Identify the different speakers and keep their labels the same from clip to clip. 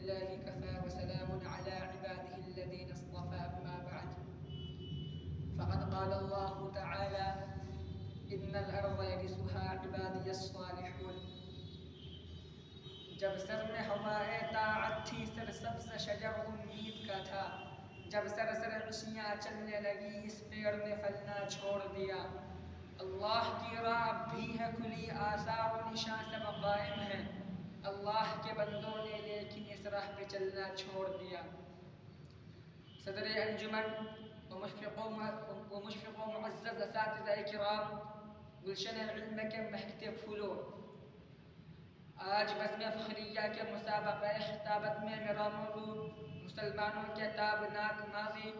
Speaker 1: لله كفى وسلام على عباده الذين اصطفى أما بعد فقد قال الله تعالى إن الأرض يرثها عبادي الصالحون. جب سر میں ہوائے طاعت تھی سرسبز شجر امید کا تھا، جب سرسر عشیاں چلنے لگی اس پیڑ نے پھلنا چھوڑ دیا. اللہ کی راہ بھی ہے کھلی، آثار و نشاں سب قائم ہیں. اللہ کے بندوں نے لیکن اس راہ پہ چلنا چھوڑ دیا. صدر انجمن و مشفق و معزز اساتذہ کرام، گلشن علم کے مہکتے پھولوں، آج بزم فخریہ کے مسابقہ خطابت میں میرا موضوع مسلمانوں کے تابناک ماضی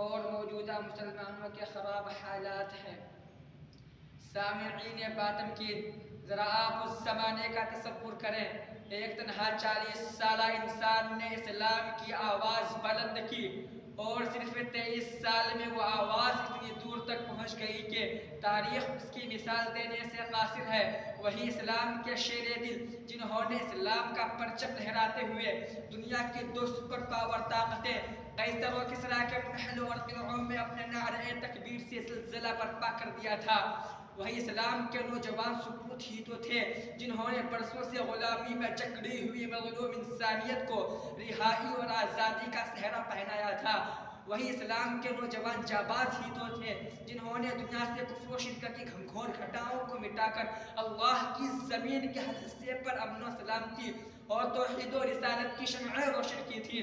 Speaker 1: اور موجودہ مسلمانوں کے خراب حالات ہے. سامعین باتمکین، ذرا آپ اس زمانے کا تصور کریں. ایک تنہا 40 سالہ انسان نے اسلام کی آواز بلند کی اور صرف 23 سال میں وہ آواز اتنی دور تک پہنچ گئی کہ تاریخ اس کی مثال دینے سے قاصر ہے. وہی اسلام کے شیر دل جنہوں نے اسلام کا پرچم لہراتے ہوئے دنیا کی 2 سپر پاور طاقتیں قیصر و کسریٰ کے محلوں اور قلعوں میں اپنے نعرہ تکبیر سے زلزلہ برپا کر دیا تھا. وہی اسلام کے نوجوان سپوت ہی تو تھے جنہوں نے برسوں سے غلامی میں جکڑی ہوئی مظلوم انسانیت کو رہائی اور آزادی کا صحرا پہنایا تھا. وہی اسلام کے نوجوان جاباز ہی تو تھے جنہوں نے دنیا سے کفر و شرک کی گھمگھور گھٹاؤں کو مٹا کر اللہ کی زمین کے ہر حصے پر امن و سلامتی اور توحید و رسالت کی شمعیں روشن کی تھی.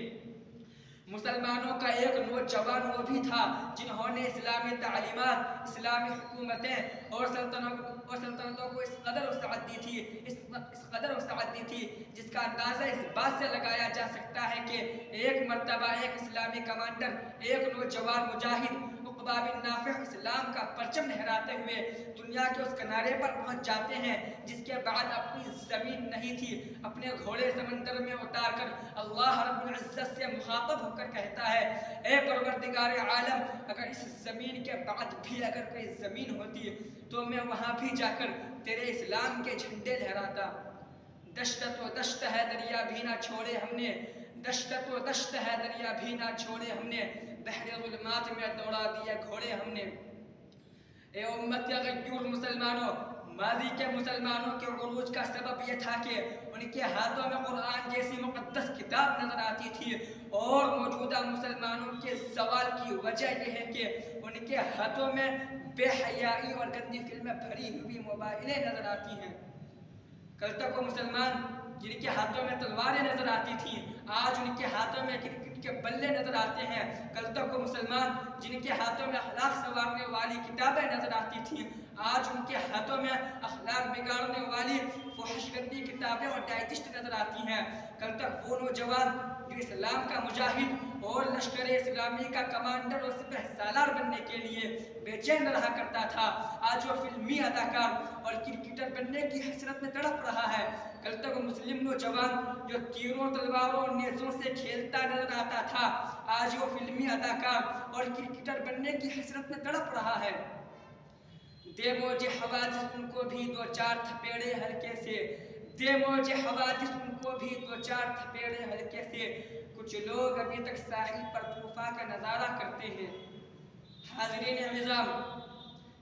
Speaker 1: مسلمانوں کا ایک نوجوان وہ بھی تھا جنہوں نے اسلامی تعلیمات، اسلامی حکومتیں اور سلطنتوں کو اس قدر وسعت دی تھی جس کا اندازہ اس بات سے لگایا جا سکتا ہے کہ ایک مرتبہ ایک اسلامی کمانڈر، ایک نوجوان مجاہد عقبہ بن نافع اسلام کا پرچم لہراتے ہوئے دنیا کے اس کنارے پر پہنچ جاتے ہیں جس کے بعد اپنی زمین نہیں تھی. اپنے گھوڑے سمندر میں اتار کر اللہ رب العزت سے مخاطب ہو کر کہتا ہے، اے پروردگار عالم، اگر اس زمین کے بعد بھی اگر کوئی زمین ہوتی تو میں وہاں بھی جا کر تیرے اسلام کے جھنڈے لہراتا. دشت تو دشت ہے دریا بھی نہ چھوڑے ہم نے، دشت تو دشت ہے دریا بھی نہ چھوڑے ہم نے، بحر ظلمات میں دوڑا دیے گھوڑے ہم نے. اے امت غیور مسلمانوں، ماضی کے مسلمانوں کے عروج کا سبب یہ تھا کہ ان کے ہاتھوں میں قرآن جیسی مقدس کتاب نظر آتی تھی اور موجودہ مسلمانوں کے زوال کی وجہ یہ ہے کہ ان کے ہاتھوں میں بے حیائی اور گندی فلمیں بھری ہوئی موبائلیں نظر آتی ہیں. کل تک وہ مسلمان جن کے ہاتھوں میں تلواریں نظر آتی تھیں آج ان کے ہاتھوں میں کرکٹ کے بلے نظر آتے ہیں. کل تک وہ مسلمان جن کے ہاتھوں میں اخلاق سنوارنے والی کتابیں نظر آتی تھیں آج ان کے ہاتھوں میں اخلاق بگاڑنے والی فحش گندی کتابیں اور ڈائجسٹ نظر آتی ہیں. کل تک وہ نوجوان جو اسلام کا مجاہد اور لشکر اسلامی کا کمانڈر اور سپہ سالار بننے کے لیے بے چین رہا کرتا تھا آج وہ فلمی اداکار اور کرکٹر بننے کی حسرت میں تڑپ رہا ہے. کل تک وہ مسلم نوجوان جو تیروں تلواروں اور نیزوں سے کھیلتا نظر آتا تھا آج وہ فلمی اداکار اور کرکٹر بننے کی حسرت میں تڑپ رہا ہے. دے موجے حوادث ان کو بھی 2-4 تھپیڑے ہلکے سے، دے موجے حوادث ان کو بھی 2-4 تھپیڑے ہلکے سے. کچھ لوگ ابھی تک ساحل پر طوفان کا نظارہ کرتے ہیں. حاضرین عظام،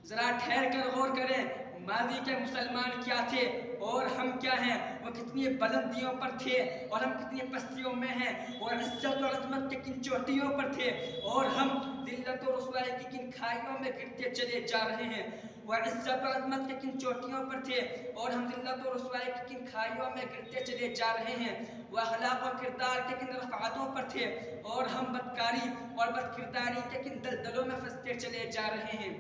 Speaker 1: ذرا ٹھہر کر غور کریں، ماضی کے مسلمان کیا تھے اور ہم کیا ہیں. وہ کتنی بلندیوں پر تھے اور ہم کتنی پستیوں میں ہیں. وہ عزت و عظمت کے کن چوٹیوں پر تھے اور ہم ذلت و رسوائی کی کن کھائیوں میں گرتے چلے جا رہے ہیں. وہ عزت و عظمت کے کن چوٹیوں پر تھے اور ہم ذلت و رسوائی کی کن کھائیوں میں گرتے چلے جا رہے ہیں. وہ اخلاق و کردار کے کن رفعتوں پر تھے اور ہم بدکاری اور بدکرداری کے کن دلدلوں میں پھنستے چلے جا رہے ہیں.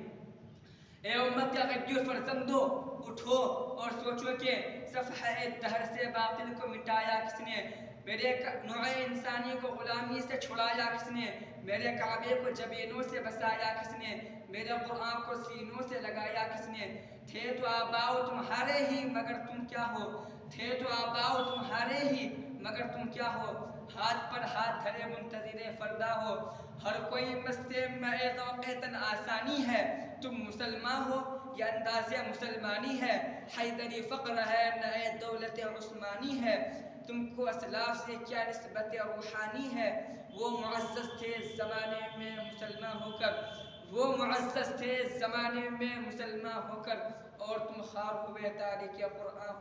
Speaker 1: اے امت کا غیور فرزندو، اٹھو اور سوچو کہ صفحہ دہر سے باطل کو مٹایا کس نے، میرے نوع انسانی کو غلامی سے چھڑایا کس نے، میرے کعبے کو جبینوں سے بسایا کس نے، میرے قرآن کو سینوں سے لگایا کس نے. تھے تو آباؤ تمہارے ہی مگر تم کیا ہو، تھے تو آباؤ تمہارے ہی مگر تم کیا ہو. ہاتھ پر ہاتھ دھرے منتظر فردا ہو، ہر کوئی مستے میں ذوق تن آسانی ہے. تم مسلمان ہو یا انداز مسلمانی ہے، حیدری فقر ہے نہ دولت عثمانی ہے. تم کو اسلاف سے کیا نسبت روحانی ہے؟ وہ معزز تھے زمانے میں مسلمان ہو کر اور تم خار ہوئے تاریخ قرآن